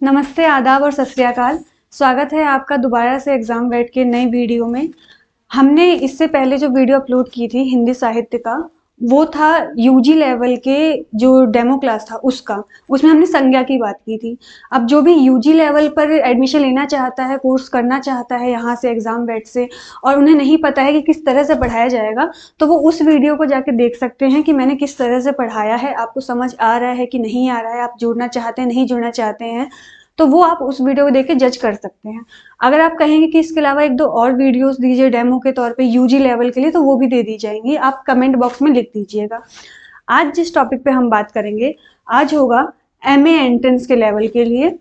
नमस्ते, आदाब और सत श्री अकाल। स्वागत है आपका दोबारा से एग्ज़ाम वेट के नई वीडियो में। हमने इससे पहले जो वीडियो अपलोड की थी हिंदी साहित्य का, वो था यूजी लेवल के जो डेमो क्लास था उसका। उसमें हमने संज्ञा की बात की थी। अब जो भी यूजी लेवल पर एडमिशन लेना चाहता है, कोर्स करना चाहता है यहाँ से एग्ज़ाम वेट से, और उन्हें नहीं पता है कि किस तरह से पढ़ाया जाएगा, तो वो उस वीडियो को जाके देख सकते हैं कि मैंने किस तरह से पढ़ाया है। आपको समझ आ रहा है कि नहीं आ रहा है, आप जुड़ना चाहते हैं, नहीं जुड़ना चाहते हैं, तो वो आप उस वीडियो को देख के जज कर सकते हैं। अगर आप कहेंगे कि इसके अलावा एक दो और वीडियोस दीजिए डेमो के तौर पे यूजी लेवल के लिए, तो वो भी दे दी जाएंगी। आप कमेंट बॉक्स में लिख दीजिएगा। आज जिस टॉपिक पे हम बात करेंगे, आज होगा एमए एंट्रेंस के लेवल के लिए।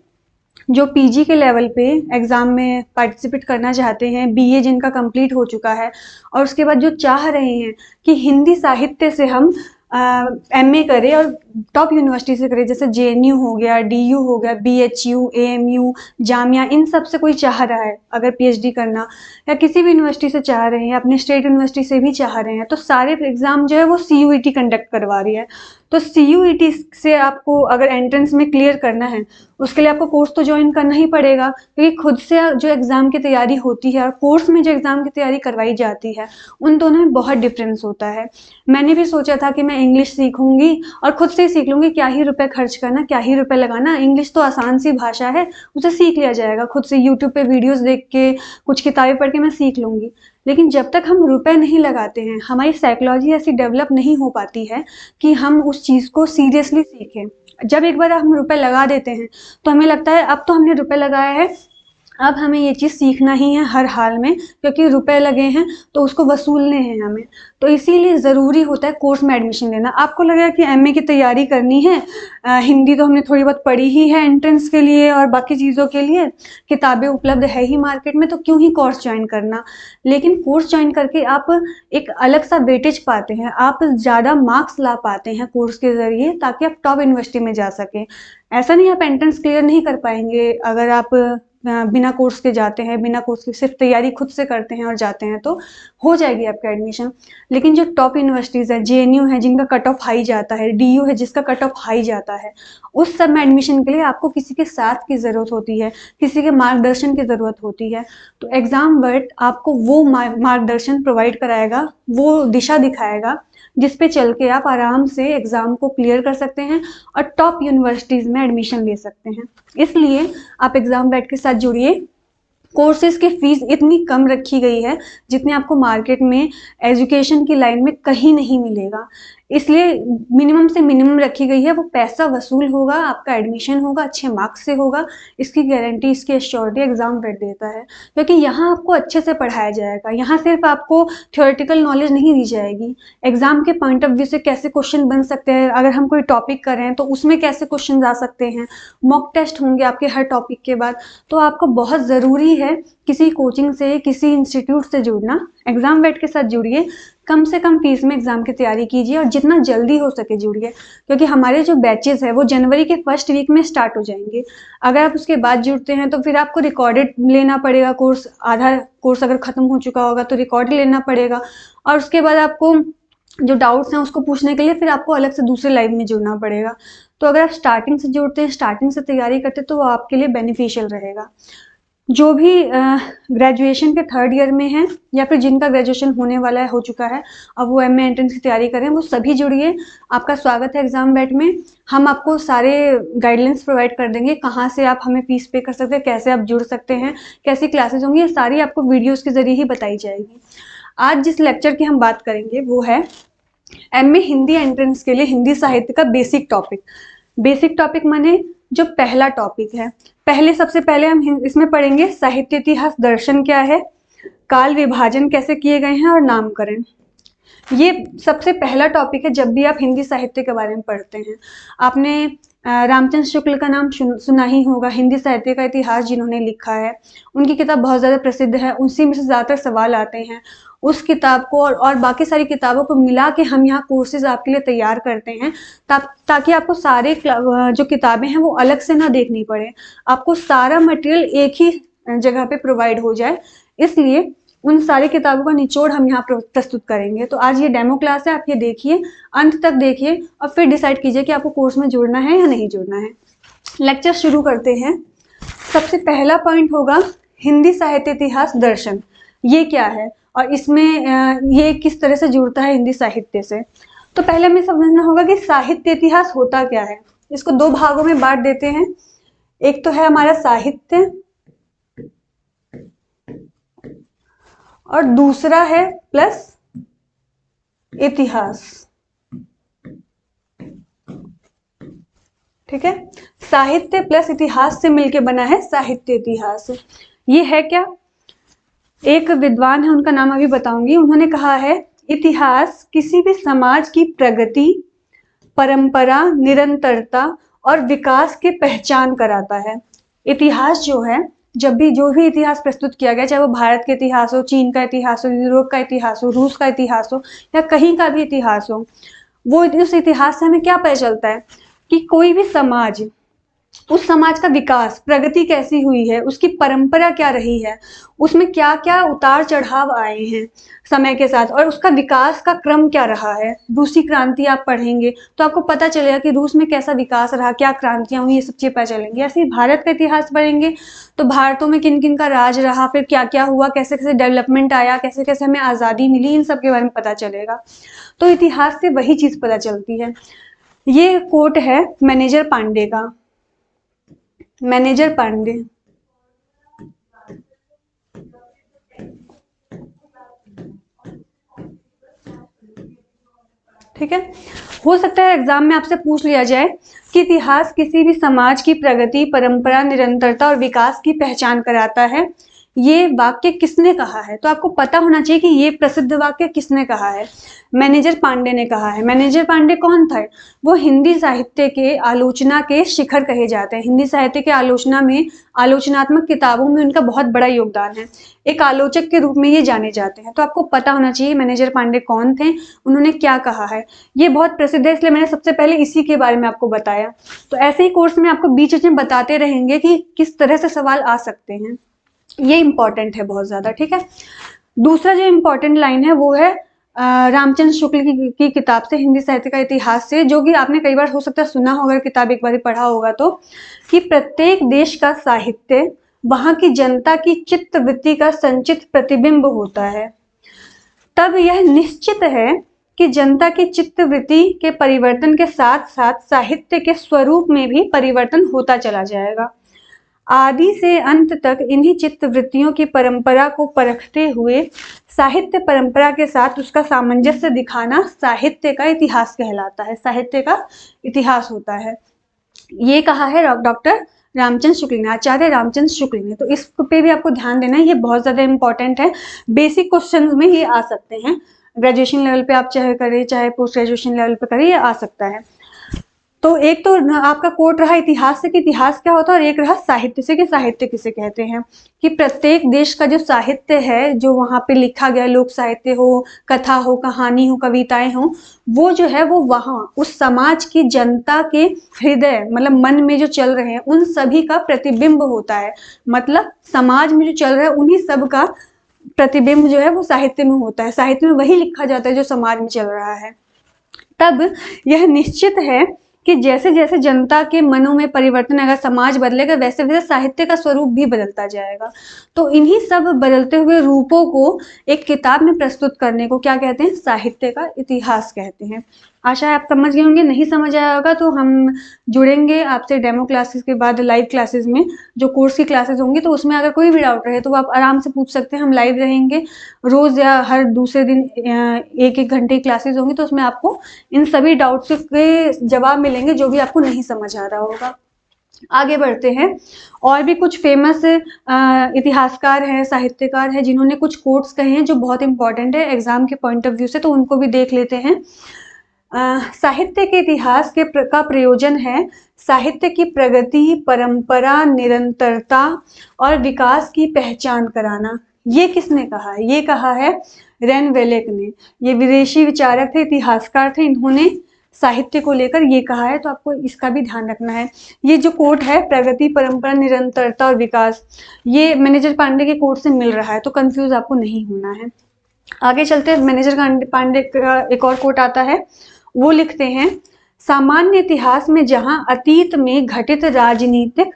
जो पीजी के लेवल पे एग्ज़ाम में पार्टिसिपेट करना चाहते हैं, बीए जिनका कंप्लीट हो चुका है, और उसके बाद जो चाह रहे हैं कि हिंदी साहित्य से हम एमए करें और टॉप यूनिवर्सिटी से करें, जैसे जेएनयू हो गया, डीयू हो गया, बीएचयू, एएमयू, जामिया, इन सब से कोई चाह रहा है अगर पीएचडी करना, या किसी भी यूनिवर्सिटी से चाह रहे हैं, अपने स्टेट यूनिवर्सिटी से भी चाह रहे हैं, तो सारे एग्ज़ाम जो है वो सीयूईटी कंडक्ट करवा रही है। तो सीयूईटी से आपको अगर एंट्रेंस में क्लियर करना है, उसके लिए आपको कोर्स तो ज्वाइन करना ही पड़ेगा, क्योंकि खुद से जो एग्ज़ाम की तैयारी होती है और कोर्स में जो एग्ज़ाम की तैयारी करवाई जाती है, उन दोनों में बहुत डिफरेंस होता है। मैंने भी सोचा था कि मैं इंग्लिश सीखूंगी और खुद से ही सीख लूंगी, क्या ही रुपए खर्च करना, क्या ही रुपए लगाना, इंग्लिश तो आसान सी भाषा है, उसे सीख लिया जाएगा खुद से, यूट्यूब पे वीडियोस देख के, कुछ किताबें पढ़ के मैं सीख लूंगी। लेकिन जब तक हम रुपए नहीं लगाते हैं, हमारी साइकोलॉजी ऐसी डेवलप नहीं हो पाती है कि हम उस चीज़ को सीरियसली सीखें। जब एक बार हम रुपए लगा देते हैं तो हमें लगता है अब तो हमने रुपए लगाया है, अब हमें ये चीज़ सीखना ही है हर हाल में, क्योंकि रुपए लगे हैं तो उसको वसूलने हैं हमें। तो इसीलिए ज़रूरी होता है कोर्स में एडमिशन लेना। आपको लगेगा कि एमए की तैयारी करनी है, हिंदी तो हमने थोड़ी बहुत पढ़ी ही है एंट्रेंस के लिए और बाकी चीज़ों के लिए, किताबें उपलब्ध है ही मार्केट में, तो क्यों ही कोर्स ज्वाइन करना। लेकिन कोर्स ज्वाइन करके आप एक अलग सा वेटेज पाते हैं, आप ज़्यादा मार्क्स ला पाते हैं कोर्स के ज़रिए, ताकि आप टॉप यूनिवर्सिटी में जा सकें। ऐसा नहीं आप एंट्रेंस क्लियर नहीं कर पाएंगे अगर आप बिना कोर्स के जाते हैं, बिना कोर्स के सिर्फ तैयारी खुद से करते हैं और जाते हैं, तो हो जाएगी आपका एडमिशन। लेकिन जो टॉप यूनिवर्सिटीज़ है, जेएनयू है जिनका कट ऑफ हाई जाता है, डीयू है जिसका कट ऑफ हाई जाता है, उस सब में एडमिशन के लिए आपको किसी के साथ की ज़रूरत होती है, किसी के मार्गदर्शन की ज़रूरत होती है। तो एग्ज़ाम वर्ट आपको वो मार्गदर्शन प्रोवाइड कराएगा, वो दिशा दिखाएगा जिस पे चल के आप आराम से एग्ज़ाम को क्लियर कर सकते हैं और टॉप यूनिवर्सिटीज़ में एडमिशन ले सकते हैं। इसलिए आप एग्ज़ाम वेट के साथ जुड़िए। कोर्सेज़ की फ़ीस इतनी कम रखी गई है जितनी आपको मार्केट में एजुकेशन की लाइन में कहीं नहीं मिलेगा, इसलिए मिनिमम से मिनिमम रखी गई है। वो पैसा वसूल होगा, आपका एडमिशन होगा, अच्छे मार्क्स से होगा, इसकी गारंटी, इसकी एश्योरिटी एग्ज़ाम वेट देता है। क्योंकि यहाँ आपको अच्छे से पढ़ाया जाएगा, यहाँ सिर्फ आपको थ्योरेटिकल नॉलेज नहीं दी जाएगी, एग्ज़ाम के पॉइंट ऑफ व्यू से कैसे क्वेश्चन बन सकते हैं, अगर हम कोई टॉपिक कर रहे हैं तो उसमें कैसे क्वेश्चन आ सकते हैं, मॉक टेस्ट होंगे आपके हर टॉपिक के बाद। तो आपको बहुत ज़रूरी है किसी कोचिंग से, किसी इंस्टीट्यूट से जुड़ना। एग्ज़ाम वेट के साथ जुड़िए, कम से कम फीस में एग्ज़ाम की तैयारी कीजिए और जितना जल्दी हो सके जुड़िए, क्योंकि हमारे जो बैचेस है वो जनवरी के फर्स्ट वीक में स्टार्ट हो जाएंगे। अगर आप उसके बाद जुड़ते हैं तो फिर आपको रिकॉर्डेड लेना पड़ेगा कोर्स, आधा कोर्स अगर ख़त्म हो चुका होगा तो रिकॉर्डेड लेना पड़ेगा, और उसके बाद आपको जो डाउट्स हैं उसको पूछने के लिए फिर आपको अलग से दूसरे लाइव में जुड़ना पड़ेगा। तो अगर आप स्टार्टिंग से जुड़ते हैं, स्टार्टिंग से तैयारी करते हैं, तो वो आपके लिए बेनिफिशियल रहेगा। जो भी ग्रेजुएशन के थर्ड ईयर में हैं या फिर जिनका ग्रेजुएशन होने वाला है, हो चुका है, अब वो एमए एंट्रेंस की तैयारी करें, वो सभी जुड़िए। आपका स्वागत है एग्ज़ाम वेट में। हम आपको सारे गाइडलाइंस प्रोवाइड कर देंगे, कहाँ से आप हमें फ़ीस पे कर सकते हैं, कैसे आप जुड़ सकते हैं, कैसी क्लासेस होंगी, ये सारी आपको वीडियोज़ के ज़रिए ही बताई जाएगी। आज जिस लेक्चर की हम बात करेंगे वो है एमए हिंदी एंट्रेंस के लिए हिंदी साहित्य का बेसिक टॉपिक। बेसिक टॉपिक माने जो पहला टॉपिक है। सबसे पहले हम इसमें पढ़ेंगे साहित्य इतिहास दर्शन क्या है, काल विभाजन कैसे किए गए हैं और नामकरण। ये सबसे पहला टॉपिक है जब भी आप हिंदी साहित्य के बारे में पढ़ते हैं। आपने रामचंद्र शुक्ल का नाम सुना ही होगा, हिंदी साहित्य का इतिहास जिन्होंने लिखा है। उनकी किताब बहुत ज़्यादा प्रसिद्ध है, उसी में से ज़्यादातर सवाल आते हैं। उस किताब को और बाकी सारी किताबों को मिला के हम यहाँ कोर्सेज आपके लिए तैयार करते हैं, ताकि आपको सारे जो किताबें हैं वो अलग से ना देखनी पड़े, आपको सारा मटेरियल एक ही जगह पे प्रोवाइड हो जाए। इसलिए उन सारी किताबों का निचोड़ हम यहाँ प्रस्तुत करेंगे। तो आज ये डेमो क्लास है, आप ये देखिए, अंत तक देखिए और फिर डिसाइड कीजिए कि आपको कोर्स में जुड़ना है या नहीं जुड़ना है। लेक्चर शुरू करते हैं। सबसे पहला पॉइंट होगा हिंदी साहित्य इतिहास दर्शन। ये क्या है और इसमें ये किस तरह से जुड़ता है हिंदी साहित्य से। तो पहले हमें समझना होगा कि साहित्य इतिहास होता क्या है। इसको दो भागों में बांट देते हैं। एक तो है हमारा साहित्य और दूसरा है प्लस इतिहास। ठीक है, साहित्य प्लस इतिहास से मिलके बना है साहित्य इतिहास। ये है क्या, एक विद्वान है उनका नाम अभी बताऊंगी, उन्होंने कहा है इतिहास किसी भी समाज की प्रगति, परंपरा, निरंतरता और विकास की पहचान कराता है। इतिहास जो है, जब भी जो भी इतिहास प्रस्तुत किया गया, चाहे वो भारत का इतिहास हो, चीन का इतिहास हो, यूरोप का इतिहास हो, रूस का इतिहास हो या कहीं का भी इतिहास हो, वो उस इतिहास से हमें क्या पता चलता है कि कोई भी समाज, उस समाज का विकास, प्रगति कैसी हुई है, उसकी परंपरा क्या रही है, उसमें क्या क्या उतार चढ़ाव आए हैं समय के साथ, और उसका विकास का क्रम क्या रहा है। रूसी क्रांति आप पढ़ेंगे तो आपको पता चलेगा कि रूस में कैसा विकास रहा, क्या क्रांतियां हुई, ये सब चीजें पता चलेंगी। ऐसे ही भारत का इतिहास पढ़ेंगे तो भारतों में किन किन का राज रहा, फिर क्या क्या हुआ, कैसे कैसे डेवलपमेंट आया, कैसे कैसे हमें आज़ादी मिली, इन सब के बारे में पता चलेगा। तो इतिहास से वही चीज पता चलती है। ये कोट है मैनेजर पांडे का। मैनेजर पांडे, ठीक है। हो सकता है एग्जाम में आपसे पूछ लिया जाए कि इतिहास किसी भी समाज की प्रगति, परंपरा, निरंतरता और विकास की पहचान कराता है। ये वाक्य किसने कहा है, तो आपको पता होना चाहिए कि ये प्रसिद्ध वाक्य किसने कहा है। मैनेजर पांडे ने कहा है। मैनेजर पांडे कौन थे, वो हिंदी साहित्य के आलोचना के शिखर कहे जाते हैं। हिंदी साहित्य के आलोचना में, आलोचनात्मक किताबों में उनका बहुत बड़ा योगदान है। एक आलोचक के रूप में ये जाने जाते हैं। तो आपको पता होना चाहिए मैनेजर पांडे कौन थे, उन्होंने क्या कहा है। ये बहुत प्रसिद्ध है, इसलिए मैंने सबसे पहले इसी के बारे में आपको बताया। तो ऐसे ही कोर्स में आपको बीच बीच में बताते रहेंगे कि किस तरह से सवाल आ सकते हैं। ये इंपॉर्टेंट है बहुत ज्यादा, ठीक है। दूसरा जो इंपॉर्टेंट लाइन है वो है रामचंद्र शुक्ल की किताब से, हिंदी साहित्य का इतिहास से, जो कि आपने कई बार हो सकता है सुना होगा, किताब एक बार पढ़ा होगा तो, कि प्रत्येक देश का साहित्य वहां की जनता की चित्त वृत्ति का संचित प्रतिबिंब होता है। तब यह निश्चित है कि जनता की चित्त वृत्ति के परिवर्तन के साथ साथ साहित्य के स्वरूप में भी परिवर्तन होता चला जाएगा। आदि से अंत तक इन्हीं चित्त वृत्तियों की परंपरा को परखते हुए साहित्य परंपरा के साथ उसका सामंजस्य दिखाना साहित्य का इतिहास कहलाता है, साहित्य का इतिहास होता है। ये कहा है डॉक्टर रामचंद्र शुक्ल ने, आचार्य रामचंद्र शुक्ल ने। तो इस पे भी आपको ध्यान देना है, ये बहुत ज्यादा इंपॉर्टेंट है। बेसिक क्वेश्चंस में ये आ सकते हैं, ग्रेजुएशन लेवल पे आप चाहे करें चाहे पोस्ट ग्रेजुएशन लेवल पे करें, ये आ सकता है। तो एक तो आपका कोट रहा इतिहास से कि इतिहास क्या होता है, और एक रहा साहित्य से कि साहित्य किसे कहते हैं। कि प्रत्येक देश का जो साहित्य है, जो वहां पे लिखा गया, लोक साहित्य हो, कथा हो, कहानी हो, कविताएं हो, वो जो है वो वहां उस समाज की जनता के हृदय, मतलब मन में जो चल रहे हैं उन सभी का प्रतिबिंब होता है। मतलब समाज में जो चल रहा है उन्हीं सब का प्रतिबिंब जो है वो साहित्य में होता है। साहित्य में वही लिखा जाता है जो समाज में चल रहा है। तब यह निश्चित है कि जैसे जैसे जनता के मनों में परिवर्तन आएगा, समाज बदलेगा, वैसे वैसे साहित्य का स्वरूप भी बदलता जाएगा। तो इन्हीं सब बदलते हुए रूपों को एक किताब में प्रस्तुत करने को क्या कहते हैं, साहित्य का इतिहास कहते हैं। आशा है आप समझ गए होंगे। नहीं समझ आया होगा तो हम जुड़ेंगे आपसे डेमो क्लासेस के बाद लाइव क्लासेस में, जो कोर्स की क्लासेस होंगी, तो उसमें अगर कोई भी डाउट रहे तो आप आराम से पूछ सकते हैं। हम लाइव रहेंगे रोज या हर दूसरे दिन, एक एक घंटे की क्लासेस होंगी, तो उसमें आपको इन सभी डाउट्स के जवाब मिलेंगे जो भी आपको नहीं समझ आ रहा होगा। आगे बढ़ते हैं। और भी कुछ फेमस इतिहासकार हैं, साहित्यकार हैं, जिन्होंने कुछ कोट्स कहे हैं जो बहुत इंपॉर्टेंट है एग्जाम के पॉइंट ऑफ व्यू से, तो उनको भी देख लेते हैं। साहित्य के इतिहास का प्रयोजन है साहित्य की प्रगति, परंपरा, निरंतरता और विकास की पहचान कराना। ये किसने कहा है, ये कहा है रेन वेलेक ने। ये विदेशी विचारक थे, इतिहासकार थे, इन्होंने साहित्य को लेकर ये कहा है। तो आपको इसका भी ध्यान रखना है। ये जो कोट है प्रगति, परंपरा, निरंतरता और विकास, ये मैनेजर पांडे के कोट से मिल रहा है, तो कंफ्यूज आपको नहीं होना है। आगे चलते हैं। मैनेजर पांडे का एक और कोट आता है, वो लिखते हैं, सामान्य इतिहास में जहां अतीत में घटित राजनीतिक,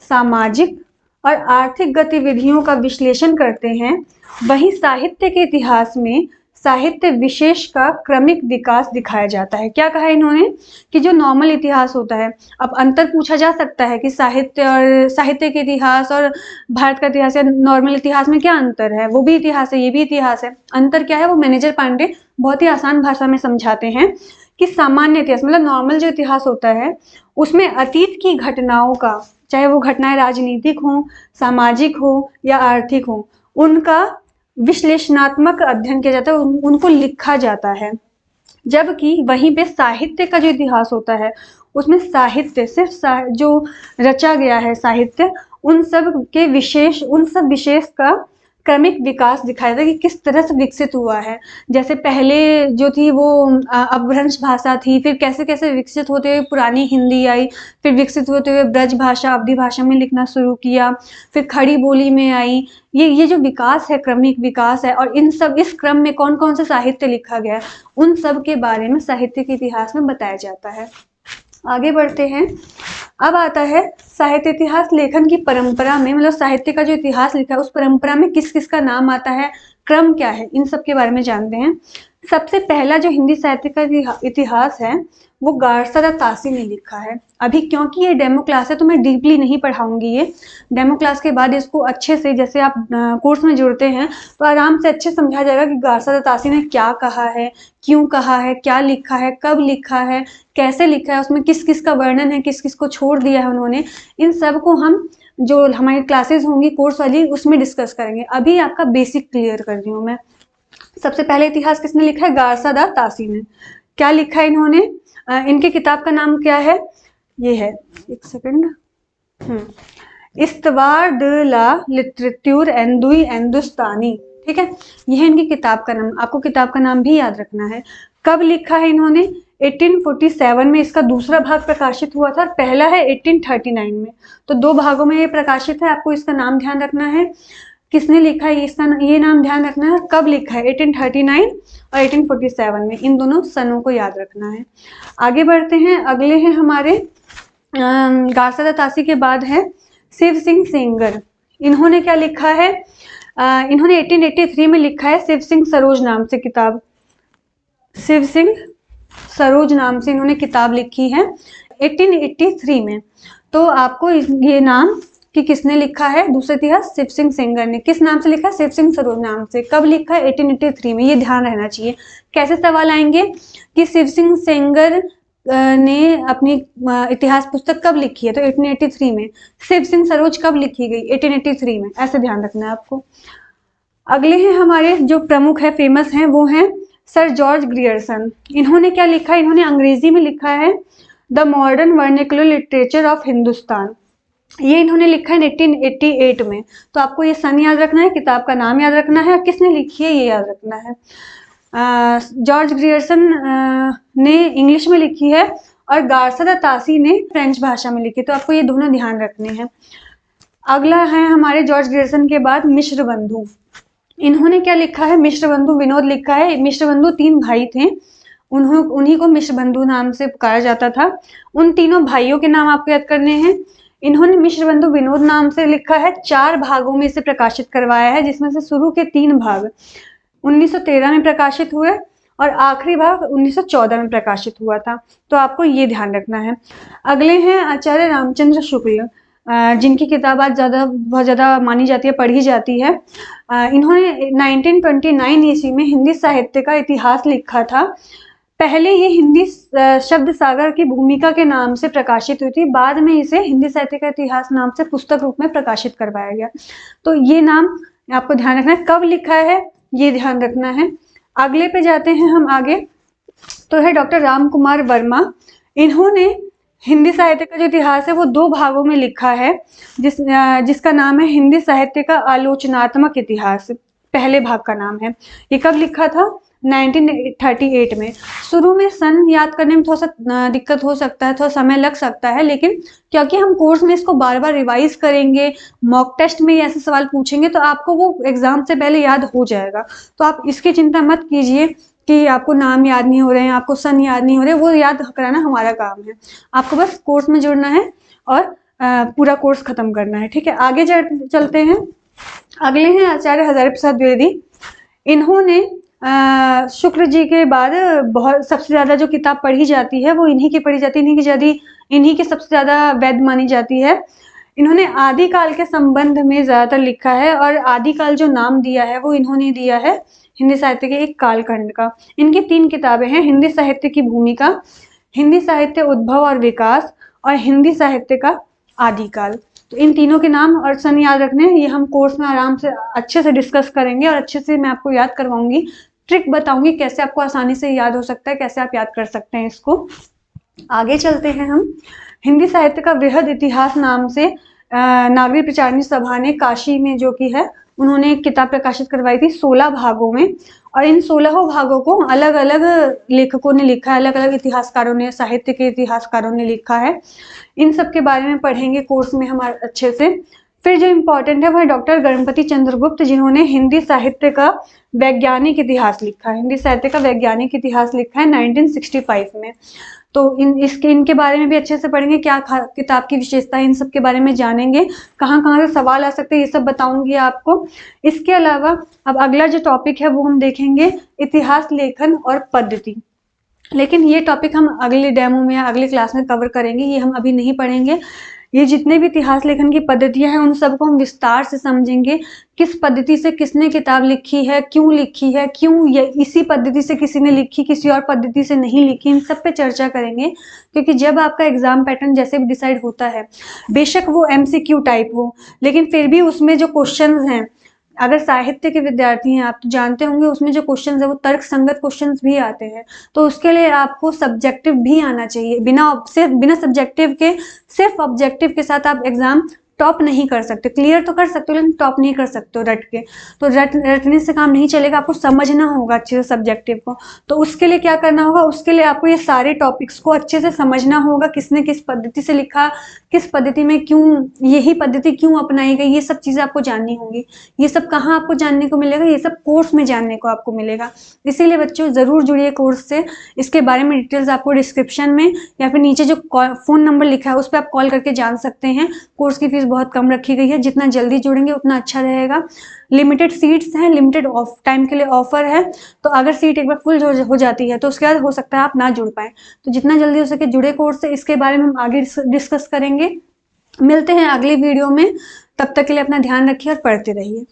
सामाजिक और आर्थिक गतिविधियों का विश्लेषण करते हैं, वहीं साहित्य के इतिहास में साहित्य विशेष का क्रमिक विकास दिखाया जाता है। क्या कहा इन्होंने कि जो नॉर्मल इतिहास होता है, अब अंतर पूछा जा सकता है कि साहित्य के इतिहास और भारत का इतिहास या नॉर्मल इतिहास में क्या अंतर है। वो भी इतिहास है, ये भी इतिहास है। अंतर क्या है वो मैनेजर पांडे बहुत ही आसान भाषा में समझाते हैं कि सामान्य इतिहास मतलब नॉर्मल जो इतिहास होता है उसमें अतीत की घटनाओं का, चाहे वो घटनाएं राजनीतिक हो, सामाजिक हो या आर्थिक हो, उनका विश्लेषणात्मक अध्ययन किया जाता है, उनको लिखा जाता है। जबकि वहीं पे साहित्य का जो इतिहास होता है उसमें साहित्य सिर्फ जो रचा गया है साहित्य, उन सब विशेष का क्रमिक विकास दिखाया था कि किस तरह से विकसित हुआ है। जैसे पहले जो थी वो अपभ्रंश भाषा थी, फिर कैसे कैसे विकसित होते हुए पुरानी हिंदी आई, फिर विकसित होते हुए ब्रज भाषा अवधी भाषा में लिखना शुरू किया, फिर खड़ी बोली में आई। ये जो विकास है क्रमिक विकास है, और इस क्रम में कौन कौन सा साहित्य लिखा गया है उन सब के बारे में साहित्य के इतिहास में बताया जाता है। आगे बढ़ते हैं। अब आता है साहित्य इतिहास लेखन की परंपरा में, मतलब साहित्य का जो इतिहास लिखा है उस परंपरा में किस किस का नाम आता है, क्रम क्या है, इन सब के बारे में जानते हैं। सबसे पहला जो हिंदी साहित्य का इतिहास है वो गारसादा तासी ने लिखा है। अभी क्योंकि ये डेमो क्लास है तो मैं डीपली नहीं पढ़ाऊंगी, ये डेमो क्लास के बाद इसको अच्छे से, जैसे आप कोर्स में जुड़ते हैं तो आराम से अच्छे समझा जाएगा कि गारसादा तासी ने क्या कहा है, क्यों कहा है, क्या लिखा है, कब लिखा है, कैसे लिखा है, उसमें किस किस का वर्णन है, किस किस को छोड़ दिया है उन्होंने। इन सब को हम जो हमारी क्लासेस होंगी कोर्स वाली उसमें डिस्कस करेंगे। अभी आपका बेसिक क्लियर कर रही हूँ मैं। सबसे पहले इतिहास किसने लिखा है? गारसादा तासी ने। क्या लिखा है इन्होंने? इनके किताब का नाम क्या है? ये है, एक सेकंड, इस्तवार de la literature एंदुई हिंदुस्तानी, ठीक है, ये है इनकी किताब का नाम। आपको किताब का नाम भी याद रखना है। कब लिखा है इन्होंने? 1847 में इसका दूसरा भाग प्रकाशित हुआ था और पहला है 1839 में, तो दो भागों में ये प्रकाशित है। आपको इसका नाम ध्यान रखना है, किसने लिखा है इसका ये नाम ध्यान रखना है, कब लिखा है 1839 और 1847 में, इन दोनों सनों को याद रखना है। आगे बढ़ते हैं। अगले हैं हमारे गारसादा तासी के बाद है शिव सिंह सेंगर। इन्होंने क्या लिखा है? इन्होंने 1883 में लिखा है शिव सिंह सरोज नाम से किताब, शिव सिंह सरोज नाम से इन्होंने किताब लिखी है 1883 में। तो आपको ये नाम कि किसने लिखा है दूसरा इतिहास? शिव सिंह सेंगर ने। किस नाम से लिखा है? शिव सिंह सरोज नाम से। कब लिखा है? 1883 में। ये ध्यान रहना चाहिए। कैसे सवाल आएंगे कि शिव सिंह सेंगर ने अपनी इतिहास पुस्तक कब लिखी है? तो 1883 में। शिव सिंह सरोज कब लिखी गई? 1883 में। ऐसे ध्यान रखना है आपको। अगले हैं हमारे जो प्रमुख है, फेमस हैं, वो हैं सर जॉर्ज ग्रियर्सन। इन्होंने क्या लिखा है? इन्होंने अंग्रेजी में लिखा है the modern vernacular literature of Hindustan. ये इन्होंने लिखा है 1888 में। तो आपको ये सन याद रखना है, किताब का नाम याद रखना है और किसने लिखी है ये याद रखना है। जॉर्ज ग्रियर्सन ने इंग्लिश में लिखी है और गारसादा तासी ने फ्रेंच भाषा में लिखी, तो आपको ये दोनों ध्यान रखने हैं। अगला है हमारे जॉर्ज ग्रियर्सन के बाद मिश्र बंधु। इन्होंने क्या लिखा है? मिश्र बंधु विनोद लिखा है। मिश्र बंधु 3 भाई थे, उन्हीं को मिश्र बंधु नाम से पुकारा जाता था। उन तीनों भाइयों के नाम आपको याद करने हैं। इन्होंने मिश्र बंधु विनोद नाम से लिखा है, 4 भागों में इसे प्रकाशित करवाया है, जिसमें से शुरू के 3 भाग 1913 में प्रकाशित हुए और आखिरी भाग 1914 में प्रकाशित हुआ था। तो आपको ये ध्यान रखना है। अगले हैं आचार्य रामचंद्र शुक्ल, जिनकी किताब आज बहुत ज़्यादा मानी जाती है, पढ़ी जाती है। इन्होंने 1929 ईस्वी में हिंदी साहित्य का इतिहास लिखा था। पहले ये हिंदी शब्द सागर की भूमिका के नाम से प्रकाशित हुई थी, बाद में इसे हिंदी साहित्य का इतिहास नाम से पुस्तक रूप में प्रकाशित करवाया गया। तो ये नाम आपको ध्यान रखना है। कब लिखा है ये ध्यान रखना है। अगले पे जाते हैं हम आगे, तो है डॉक्टर राम कुमार वर्मा। इन्होंने हिंदी साहित्य का जो इतिहास है वो 2 भागों में लिखा है, जिसका नाम है हिंदी साहित्य का आलोचनात्मक इतिहास, पहले भाग का नाम है। ये कब लिखा था? 1938 में। शुरू में सन याद करने में थोड़ा सा दिक्कत हो सकता है, थोड़ा समय लग सकता है, लेकिन क्योंकि हम कोर्स में इसको बार बार रिवाइज करेंगे, मॉक टेस्ट में ऐसे सवाल पूछेंगे तो आपको वो एग्जाम से पहले याद हो जाएगा। तो आप इसकी चिंता मत कीजिए कि आपको नाम याद नहीं हो रहे हैं, आपको सन याद नहीं हो रहे, वो याद कराना हमारा काम है। आपको बस कोर्स में जुड़ना है और पूरा कोर्स खत्म करना है। ठीक है, आगे चलते हैं। अगले हैं आचार्य हजारी प्रसाद द्विवेदी। इन्होंने शुक्र जी के बाद बहुत सबसे ज्यादा जो किताब पढ़ी जाती है वो इन्हीं की पढ़ी जाती है, इन्हीं की सबसे ज्यादा वैध मानी जाती है। इन्होंने आदिकाल के संबंध में ज्यादातर लिखा है, और आदिकाल जो नाम दिया है वो इन्होंने दिया है हिंदी साहित्य के एक कालखंड का। इनकी 3 किताबें हैं, हिंदी साहित्य की भूमिका, हिंदी साहित्य उद्भव और विकास, और हिंदी साहित्य का आदिकाल। तो इन तीनों के नाम और सन याद रखने हैं। ये हम कोर्स में आराम से अच्छे से डिस्कस करेंगे, और अच्छे से मैं आपको याद करवाऊंगी, ट्रिक बताऊंगी कैसे आपको आसानी से याद हो सकता है, कैसे आप याद कर सकते हैं इसको। आगे चलते हैं हम। हिंदी साहित्य का वृहद इतिहास नाम से नागरिक प्रचारणी सभा ने काशी में जो कि है, उन्होंने एक किताब प्रकाशित करवाई थी 16 भागों में, और इन 16 भागों को अलग अलग लेखकों ने लिखा है, अलग अलग इतिहासकारों ने, साहित्य के इतिहासकारों ने लिखा है। इन सब के बारे में पढ़ेंगे कोर्स में हम अच्छे से। फिर जो इम्पोर्टेंट है वह डॉक्टर गणपति चंद्रगुप्त, जिन्होंने हिंदी साहित्य का वैज्ञानिक इतिहास लिखा है, हिंदी साहित्य का वैज्ञानिक इतिहास लिखा है 1965 में। तो इनके बारे में भी अच्छे से पढ़ेंगे, क्या किताब की विशेषता है, इन सब के बारे में जानेंगे, कहाँ कहाँ से सवाल आ सकते हैं, ये सब बताऊंगी आपको। इसके अलावा अब अगला जो टॉपिक है वो हम देखेंगे इतिहास लेखन और पद्धति। लेकिन ये टॉपिक हम अगले डेमो में या अगली क्लास में कवर करेंगे, ये हम अभी नहीं पढ़ेंगे। ये जितने भी इतिहास लेखन की पद्धतियां हैं उन सबको हम विस्तार से समझेंगे, किस पद्धति से किसने किताब लिखी है, क्यों ये इसी पद्धति से किसी ने लिखी, किसी और पद्धति से नहीं लिखी, इन सब पे चर्चा करेंगे। क्योंकि जब आपका एग्जाम पैटर्न जैसे भी डिसाइड होता है, बेशक वो MCQ टाइप हो, लेकिन फिर भी उसमें जो क्वेश्चंस हैं, अगर साहित्य के विद्यार्थी हैं आप तो जानते होंगे उसमें जो क्वेश्चंस है वो तर्क संगत क्वेश्चंस भी आते हैं। तो उसके लिए आपको सब्जेक्टिव भी आना चाहिए, बिना सब्जेक्टिव के सिर्फ ऑब्जेक्टिव के साथ आप एग्जाम टॉप नहीं कर सकते। क्लियर तो कर सकते हो लेकिन टॉप नहीं कर सकते हो रट के। तो रटने से काम नहीं चलेगा, आपको समझना होगा अच्छे से सब्जेक्टिव को। तो उसके लिए क्या करना होगा, उसके लिए आपको ये सारे टॉपिक्स को अच्छे से समझना होगा, किसने किस पद्धति से लिखा, किस पद्धति में क्यों, यही पद्धति क्यों अपनाई गई, ये सब चीजें आपको जाननी होंगी। ये सब कहाँ आपको जानने को मिलेगा, ये सब कोर्स में जानने को आपको मिलेगा। इसीलिए बच्चों जरूर जुड़िए कोर्स से। इसके बारे में डिटेल्स आपको डिस्क्रिप्शन में या फिर नीचे जो फोन नंबर लिखा है उस पर आप कॉल करके जान सकते हैं। कोर्स की फीस बहुत कम रखी गई है, जितना जल्दी जुड़ेंगे उतना अच्छा रहेगा। लिमिटेड सीट्स हैं, लिमिटेड ऑफ टाइम के लिए ऑफर है। तो अगर सीट एक बार फुल हो जाती है तो उसके बाद हो सकता है आप ना जुड़ पाए। तो जितना जल्दी हो सके जुड़े कोर्स से। इसके बारे में हम आगे डिस्कस करेंगे। मिलते हैं अगली वीडियो में, तब तक के लिए अपना ध्यान रखिए और पढ़ते रहिए।